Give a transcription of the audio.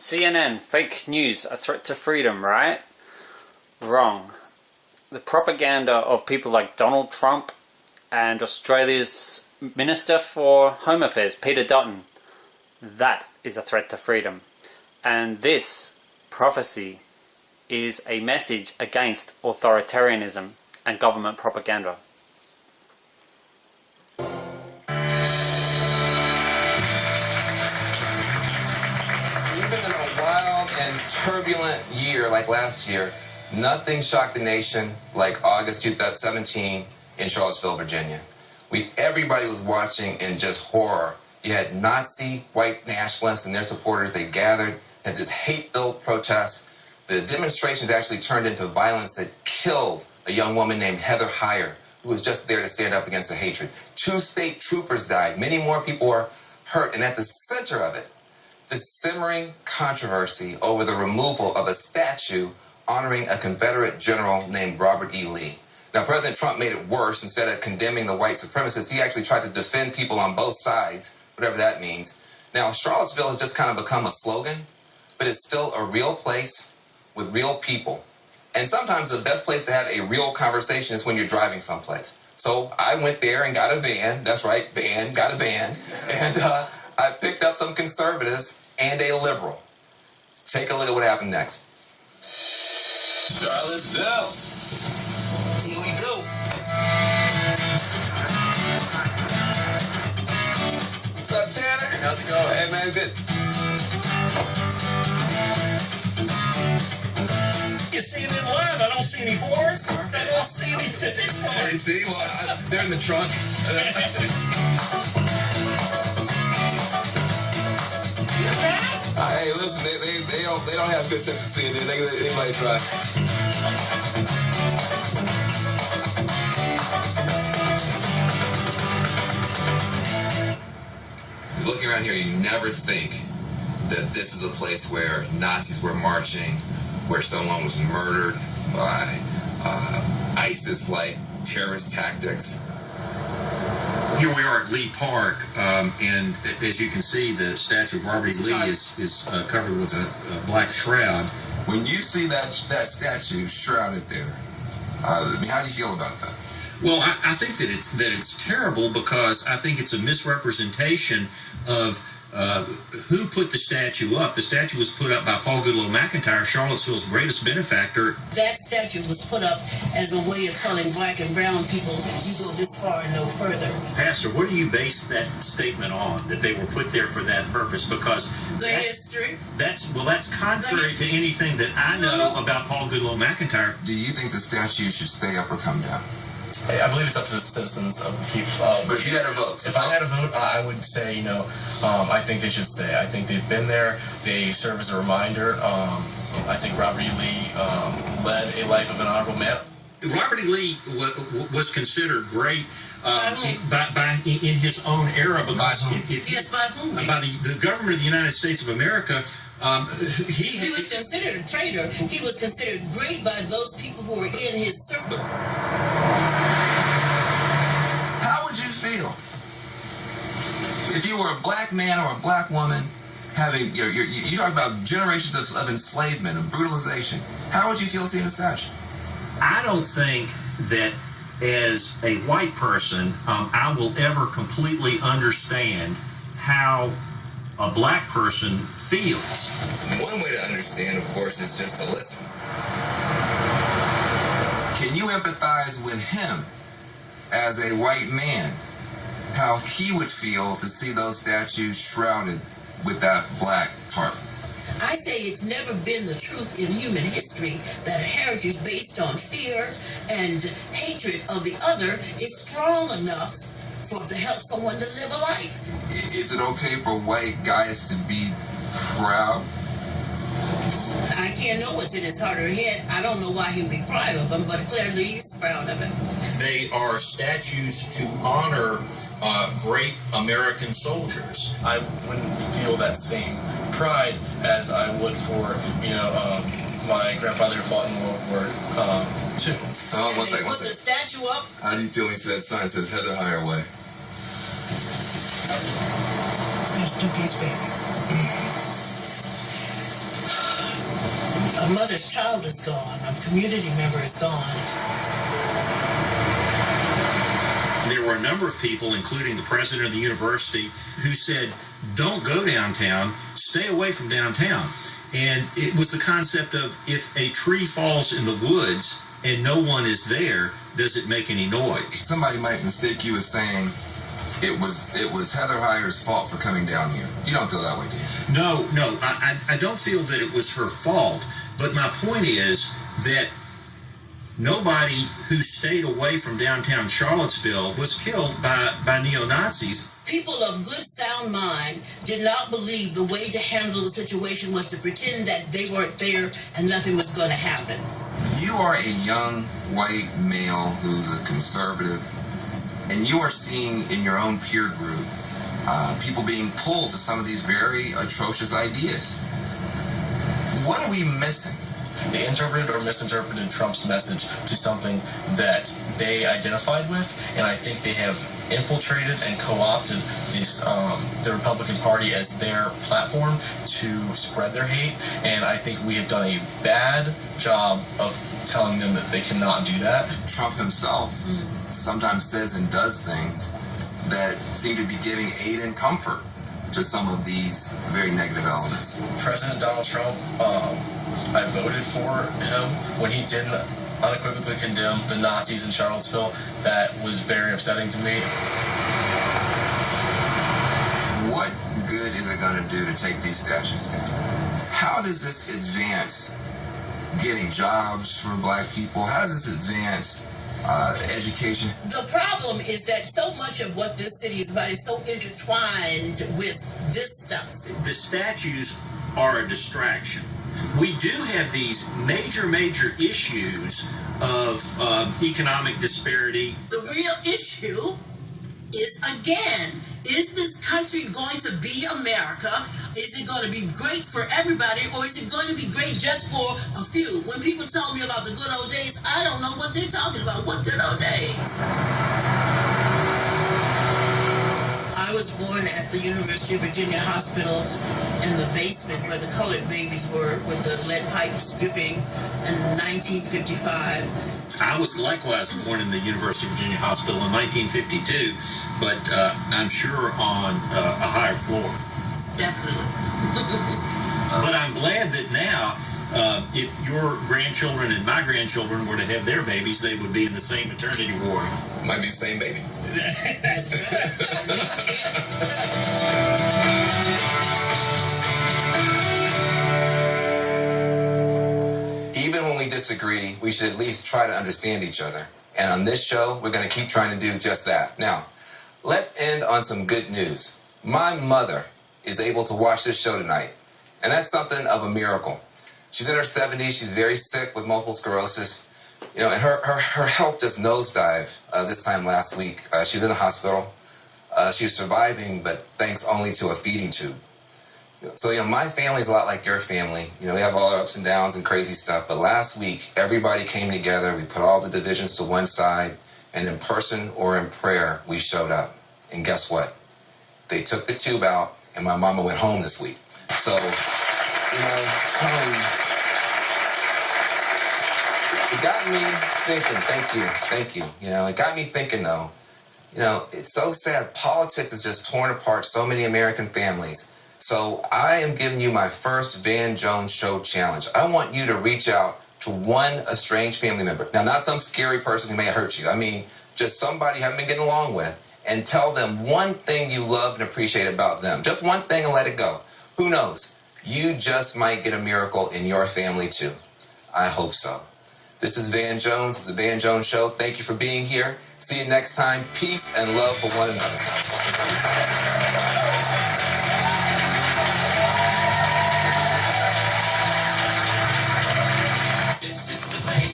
CNN, fake news, a threat to freedom, right? Wrong. The propaganda of people like Donald Trump and Australia's Minister for Home Affairs, Peter Dutton, that is a threat to freedom. And this prophecy is a message against authoritarianism and government propaganda. Even in a wild and turbulent year like last year, nothing shocked the nation like August 2017 in Charlottesville, Virginia. Everybody was watching in just horror. You had Nazi white nationalists and their supporters. They gathered at this hate-filled protest. The demonstrations actually turned into violence that killed a young woman named Heather Heyer, who was just there to stand up against the hatred. 2 state troopers died. Many more people were hurt. And at the center of it, the simmering controversy over the removal of a statue honoring a Confederate general named Robert E. Lee. Now, President Trump made it worse. Instead of condemning the white supremacists, he actually tried to defend people on both sides, whatever that means. Now, Charlottesville has just kind of become a slogan, but it's still a real place with real people. And sometimes the best place to have a real conversation is when you're driving someplace. So I went there and got a van. That's right, got a van. And I picked up some conservatives and a liberal. Take a look at what happened next. Charlottesville. Here we go. What's up, Tanner? How's it going? Hey, man, good. You see them live? I don't see any boards. I don't see any tickets for it. See? Well, they're in the trunk. Hey, listen, they don't have good sense of seeing. They let anybody try. Looking around here, you never think that this is a place where Nazis were marching, where someone was murdered by ISIS-like terrorist tactics. Here we are at Lee Park, and as you can see, the statue of Robert E. Lee is covered with a black shroud. When you see that statue shrouded there, how do you feel about that? Well, I think that it's terrible, because I think it's a misrepresentation of who put the statue up. The statue was put up by Paul Goodloe McIntyre, Charlottesville's greatest benefactor. That statue was put up as a way of telling black and brown people, you go this far and no further. Pastor, what do you base that statement on, that they were put there for that purpose? Because history. That's contrary to anything that I know about Paul Goodloe McIntyre. Do you think the statue should stay up or come down? I believe it's up to the citizens of the people. But if you had a vote, if I had a vote, I would say, I think they should stay. I think they've been there. They serve as a reminder. I think Robert E. Lee led a life of an honorable man. Robert E. Lee was considered great in his own era, because by whom? By the government of the United States of America. He was considered a traitor. He was considered great by those people who were in his circle. How would you feel if you were a black man or a black woman having you talk about generations of enslavement, of brutalization? How would you feel seeing a statue? I don't think that as a white person, I will ever completely understand how a black person feels. One way to understand, of course, is just to listen. Can you empathize with him as a white man, how he would feel to see those statues shrouded with that black tarp? I say it's never been the truth in human history that a heritage based on fear and hatred of the other is strong enough to help someone to live a life. Is it okay for white guys to be proud? I can't know what's in his heart or head. I don't know why he'd be proud of him, but clearly he's proud of him. They are statues to honor great American soldiers. I wouldn't feel that same pride as I would for, my grandfather who fought in World War II. One second. Put the statue up. How do you feel when you see that sign says Heather Heyer way? Rest in peace, baby. My mother's child is gone. My community member is gone. There were a number of people, including the president of the university, who said, don't go downtown, stay away from downtown. And it was the concept of, if a tree falls in the woods and no one is there, does it make any noise? Somebody might mistake you as saying it was Heather Heyer's fault for coming down here. You don't feel that way, do you? No, I don't feel that it was her fault. But my point is that nobody who stayed away from downtown Charlottesville was killed by neo-Nazis. People of good sound mind did not believe the way to handle the situation was to pretend that they weren't there and nothing was going to happen. You are a young white male who's a conservative, and you are seeing in your own peer group people being pulled to some of these very atrocious ideas. What are we missing? They interpreted or misinterpreted Trump's message to something that they identified with, and I think they have infiltrated and co-opted the Republican Party as their platform to spread their hate, and I think we have done a bad job of telling them that they cannot do that. Trump himself sometimes says and does things that seem to be giving aid and comfort to some of these very negative elements. President Donald Trump, I voted for him when he didn't unequivocally condemn the Nazis in Charlottesville. That was very upsetting to me. What good is it going to do to take these statues down? How does this advance getting jobs for black people? How does this advance education? The problem is that so much of what this city is about is so intertwined with this stuff. The statues are a distraction. We do have these major issues of economic disparity. The real issue is, again, is this country going to be America? Is it going to be great for everybody, or is it going to be great just for a few? When people tell me about the good old days, I don't know what they're talking about. What good old days? I was born at the University of Virginia Hospital in the basement where the colored babies were, with the lead pipes dripping in 1955. I was likewise born in the University of Virginia Hospital in 1952, but I'm sure on a higher floor. Definitely. But I'm glad that now, if your grandchildren and my grandchildren were to have their babies, they would be in the same maternity ward. Might be the same baby. That's right. Even when we disagree, we should at least try to understand each other. And on this show, we're going to keep trying to do just that. Now, let's end on some good news. My mother is able to watch this show tonight, and that's something of a miracle. She's in her 70s. She's very sick with multiple sclerosis. You know, and her health just nosedived this time last week. She was in the hospital. She was surviving, but thanks only to a feeding tube. So, you know, my family's a lot like your family. You know, we have all our ups and downs and crazy stuff. But last week, everybody came together. We put all the divisions to one side. And in person or in prayer, we showed up. And guess what? They took the tube out, and my mama went home this week. So, you know, it got me thinking. Thank you. You know, it got me thinking, though. You know, it's so sad. Politics has just torn apart so many American families. So I am giving you my first Van Jones Show challenge. I want you to reach out to one estranged family member. Now, not some scary person who may hurt you. I mean, just somebody you haven't been getting along with, and tell them one thing you love and appreciate about them. Just one thing and let it go. Who knows? You just might get a miracle in your family too. I hope so. This is Van Jones. This is the Van Jones Show. Thank you for being here. See you next time. Peace and love for one another.